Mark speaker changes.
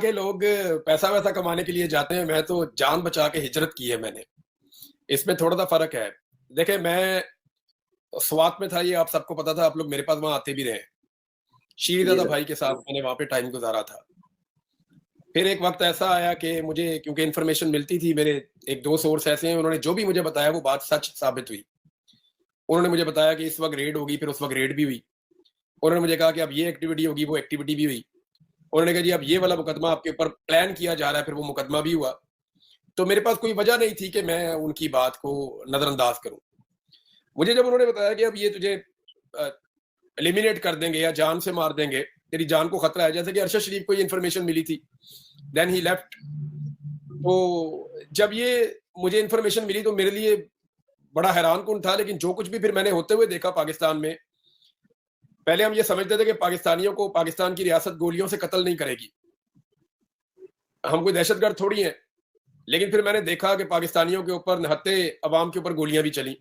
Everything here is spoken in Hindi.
Speaker 1: के लोग पैसा वैसा कमाने के लिए जाते हैं, मैं तो जान बचा के हिजरत की है मैंने। इसमें थोड़ा-सा फ़र्क है। देखिए, मैं स्वात में था, ये आप सबको पता था, आप लोग मेरे पास वहाँ आते भी रहे।
Speaker 2: जी
Speaker 1: शीरज़ादा
Speaker 2: सर।
Speaker 1: भाई के साथ मैंने वहाँ पे टाइम गुज़ारा था। फिर एक वक़्त ऐसा आया कि मुझे क्योंकि इन्फॉर्मेशन मिलती थी, मेरे 1-2 सोर्स ऐसे हैं, उन्होंने जो भी मुझे बताया वो बात सच साबित हुई। उन्होंने मुझे बताया कि इस वक़्त रेड होगी, फिर उस वक़्त रेड भी हुई। उन्होंने मुझे कहा कि अब ये एक्टिविटी होगी, वो एक्टिविटी भी हुई। उन्होंने कहा जी अब ये वाला मुकदमा आपके ऊपर प्लान किया जा रहा है, फिर वो मुकदमा भी हुआ। तो मेरे पास कोई वजह नहीं थी कि मैं उनकी बात को नज़रअंदाज करूँ। मुझे जब उन्होंने बताया कि अब ये तुझे अ, एलिमिनेट कर देंगे या जान से मार देंगे, तेरी जान को खतरा है, जैसे कि अरशद शरीफ को ये इन्फॉर्मेशन मिली थी, देन ही लेफ्ट। तो जब ये मुझे इन्फॉर्मेशन मिली तो मेरे लिए बड़ा हैरानकुन था, लेकिन जो कुछ भी फिर मैंने होते हुए देखा पाकिस्तान में, पहले हम ये समझते थे कि पाकिस्तानियों को पाकिस्तान की रियासत गोलियों से कत्ल नहीं करेगी। हम कोई दहशतगर्द थोड़ी हैं। लेकिन फिर मैंने देखा कि पाकिस्तानियों के ऊपर, निहत्थे अवाम के ऊपर गोलियाँ भी चली।